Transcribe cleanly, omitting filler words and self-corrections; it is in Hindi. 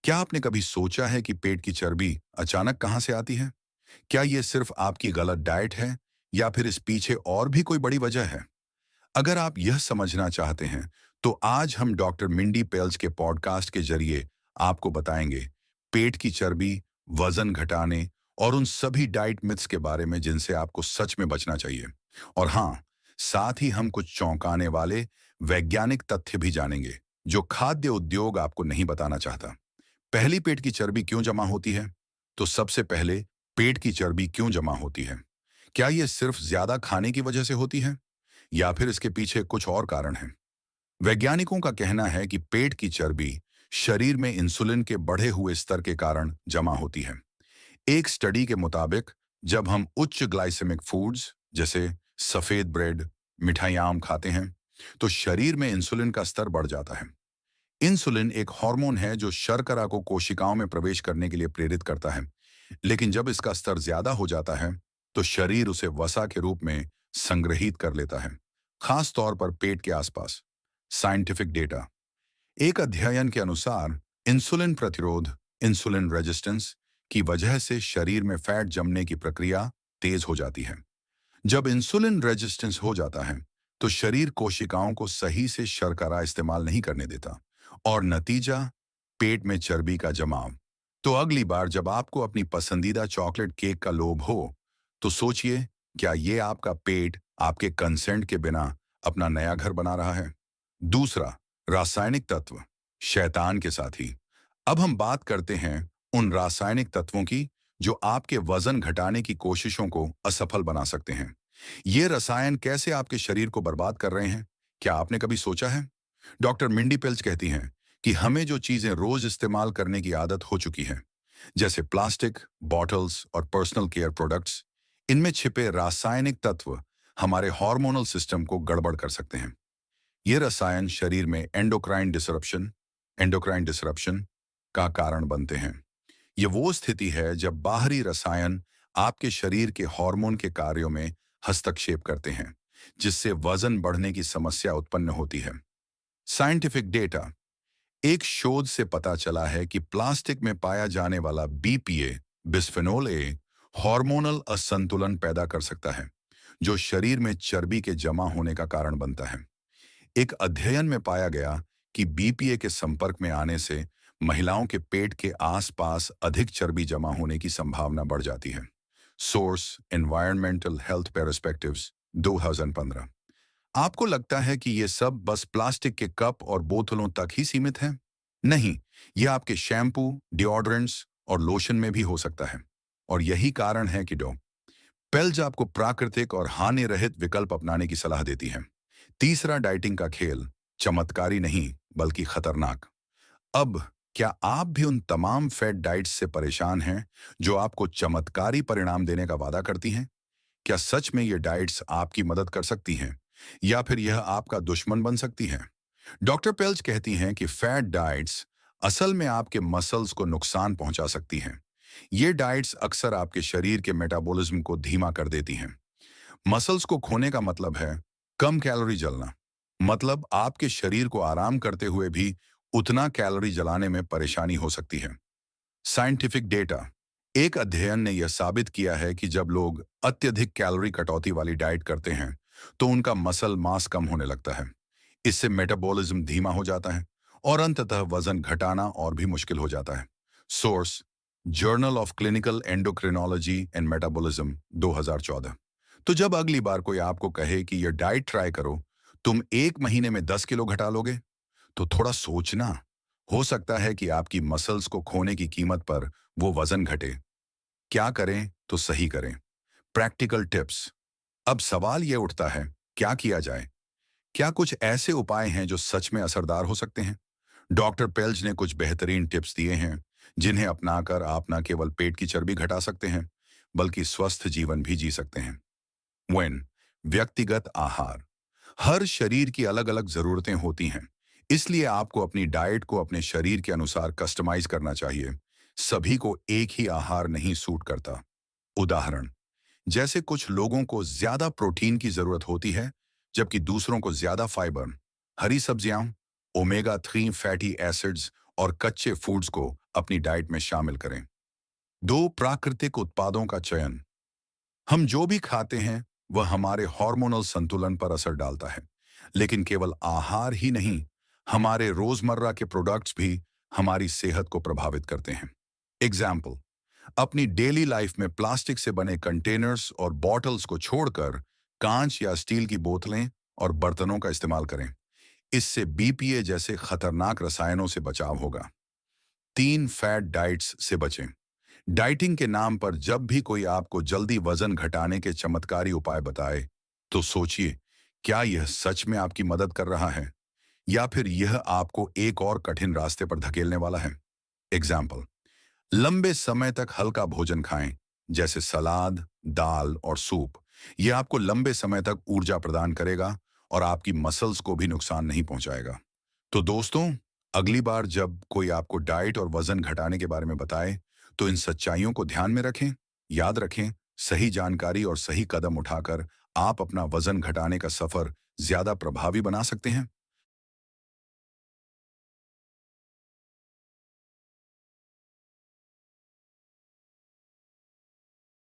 क्या आपने कभी सोचा है कि पेट की चर्बी अचानक कहाँ से आती है? क्या ये सिर्फ आपकी गलत डाइट है या फिर इस पीछे और भी कोई बड़ी वजह है? अगर आप यह समझना चाहते हैं, तो आज हम डॉक्टर मिंडी पेल्स के पॉडकास्ट के जरिए आपको बताएंगे पेट की चर्बी, वजन घटाने और उन सभी डाइट मिथ्स के बारे में जिनसे आपको सच में बचना चाहिए। और हाँ, साथ ही हम कुछ चौंकाने वाले वैज्ञानिक तथ्य भी जानेंगे, जो खाद्य उद्योग आपको नहीं बताना चाहता। पहली, पेट की चर्बी क्यों जमा होती है? तो सबसे पहले, पेट की चर्बी क्यों जमा होती है? क्या यह सिर्फ ज्यादा खाने की वजह से होती है या फिर इसके पीछे कुछ और कारण है? वैज्ञानिकों का कहना है कि पेट की चर्बी शरीर में इंसुलिन के बढ़े हुए स्तर के कारण जमा होती है। एक स्टडी के मुताबिक, जब हम उच्च ग्लाइसेमिक फूड्स जैसे सफेद ब्रेड, मिठाइयाँ खाते हैं, तो शरीर में इंसुलिन का स्तर बढ़ जाता है। इंसुलिन एक हार्मोन है जो शर्करा को कोशिकाओं में प्रवेश करने के लिए प्रेरित करता है, लेकिन जब इसका स्तर ज्यादा हो जाता है, तो शरीर उसे वसा के रूप में संग्रहित कर लेता है, खास तौर पर पेट के आसपास। Scientific data. एक अध्ययन के अनुसार, इंसुलिन प्रतिरोध, इंसुलिन रेजिस्टेंस की वजह से शरीर में फैट जमने की प्रक्रिया तेज हो जाती है। जब इंसुलिन रेजिस्टेंस हो जाता है, तो शरीर कोशिकाओं को सही से शर्करा इस्तेमाल नहीं करने देता और नतीजा, पेट में चर्बी का जमाव। तो अगली बार जब आपको अपनी पसंदीदा चॉकलेट केक का लोभ हो, तो सोचिए, क्या ये आपका पेट आपके कंसेंट के बिना अपना नया घर बना रहा है? दूसरा, रासायनिक तत्व, शैतान के साथी। अब हम बात करते हैं उन रासायनिक तत्वों की जो आपके वजन घटाने की कोशिशों को असफल बना सकते हैं। ये रसायन कैसे आपके शरीर को बर्बाद कर रहे हैं, क्या आपने कभी सोचा है? डॉक्टर मिंडी पेल्च कहती हैं कि हमें जो चीजें रोज इस्तेमाल करने की आदत हो चुकी है, जैसे प्लास्टिक, बॉटल्स और पर्सनल केयर प्रोडक्ट्स, इनमें छिपे रासायनिक तत्व हमारे हार्मोनल सिस्टम को गड़बड़ कर सकते हैं। ये रसायन शरीर में एंडोक्राइन डिसरप्शन का कारण बनते हैं। ये वो स्थिति है जब बाहरी रसायन आपके शरीर के हार्मोन के कार्यों में हस्तक्षेप करते हैं, जिससे वजन बढ़ने की समस्या उत्पन्न होती है। Scientific data. एक शोध से पता चला है कि प्लास्टिक में पाया जाने वाला बीपीए, बिस्फेनोल ए, हार्मोनल असंतुलन पैदा कर सकता है, जो शरीर में चर्बी के जमा होने का कारण बनता है। एक अध्ययन में पाया गया कि बीपीए के संपर्क में आने से महिलाओं के पेट के आसपास अधिक चर्बी जमा होने की संभावना बढ़ जाती है। Source, environmental health perspectives, 2015। आपको लगता है कि ये सब बस प्लास्टिक के कप और बोतलों तक ही सीमित है? नहीं, यह आपके शैम्पू, डिओड्रेंट्स और लोशन में भी हो सकता है। और यही कारण है कि डॉ. पेल्ज आपको प्राकृतिक और हानि रहित विकल्प अपनाने की सलाह देती है। तीसरा, डाइटिंग का खेल चमत्कारी नहीं बल्कि खतरनाक। अब, क्या आप भी उन तमाम फैट डाइट्स से परेशान हैं जो आपको चमत्कारी परिणाम देने का वादा करती हैं? क्या सच में ये डाइट्स आपकी मदद कर सकती हैं या फिर यह आपका दुश्मन बन सकती हैं? डॉक्टर पेल्च कहती हैं कि फैट डाइट्स असल में आपके मसल्स को नुकसान पहुंचा सकती हैं। ये डाइट्स अक्सर आपके शरीर के मेटाबॉलिज्म को धीमा कर देती हैं। मसल्स को खोने का मतलब है कम कैलोरी जलना। मतलब आपके शरीर को आराम करते हुए भी उतना कैलोरी जलाने में परेशानी हो सकती है। Scientific data. एक अध्ययन ने यह साबित किया है कि जब लोग अत्यधिक कैलोरी कटौती वाली डाइट करते हैं, तो उनका मसल मास कम होने लगता है। इससे मेटाबॉलिज्म धीमा हो जाता है और अंततः वजन घटाना और भी मुश्किल हो जाता है। Source, journal of clinical endocrinology and metabolism, 2014। तो जब अगली बार कोई आपको कहे कि यह डाइट ट्राई करो, तुम 1 महीने में 10 किलो घटा लोगे, तो थोड़ा सोचना। हो सकता है कि आपकी मसल्स को खोने की कीमत पर वो वजन घटे। क्या करें तो सही करें? Practical tips. अब सवाल ये उठता है, क्या किया जाए? क्या कुछ ऐसे उपाय हैं जो सच में असरदार हो सकते हैं? डॉक्टर पेल्ज ने कुछ बेहतरीन टिप्स दिए हैं, जिन्हें अपनाकर आप न केवल पेट की चर्बी घटा सकते हैं, बल्कि स्वस्थ जीवन भी जी सकते हैं। वेन, व्यक्तिगत आहार। हर शरीर की अलग अलग जरूरतें होती हैं, इसलिए आपको अपनी डाइट को अपने शरीर के अनुसार कस्टमाइज करना चाहिए। सभी को एक ही आहार नहीं सूट करता। उदाहरण, जैसे कुछ लोगों को ज्यादा प्रोटीन की जरूरत होती है, जबकि दूसरों को ज्यादा फाइबर, हरी सब्जियां, ओमेगा 3 फैटी एसिड्स और कच्चे फूड्स को अपनी डाइट में शामिल करें। 2 प्राकृतिक उत्पादों का चयन। हम जो भी खाते हैं वह हमारे हार्मोनल संतुलन पर असर डालता है, लेकिन केवल आहार ही नहीं, हमारे रोजमर्रा के प्रोडक्ट्स भी हमारी सेहत को प्रभावित करते हैं। एग्जाम्पल, अपनी डेली लाइफ में प्लास्टिक से बने कंटेनर्स और बॉटल्स को छोड़कर कांच या स्टील की बोतलें और बर्तनों का इस्तेमाल करें। इससे बीपीए जैसे खतरनाक रसायनों से बचाव होगा। 3 फैट डाइट्स से बचें। डाइटिंग के नाम पर जब भी कोई आपको जल्दी वजन घटाने के चमत्कारी उपाय बताए, तो सोचिए, क्या यह सच में आपकी मदद कर रहा है या फिर यह आपको एक और कठिन रास्ते पर धकेलने वाला है। एग्जाम्पल, लंबे समय तक हल्का भोजन खाएं, जैसे सलाद, दाल और सूप। यह आपको लंबे समय तक ऊर्जा प्रदान करेगा और आपकी मसल्स को भी नुकसान नहीं पहुंचाएगा। तो दोस्तों, अगली बार जब कोई आपको डाइट और वजन घटाने के बारे में बताए, तो इन सच्चाइयों को ध्यान में रखें। याद रखें, सही जानकारी और सही कदम उठाकर आप अपना वजन घटाने का सफर ज्यादा प्रभावी बना सकते हैं।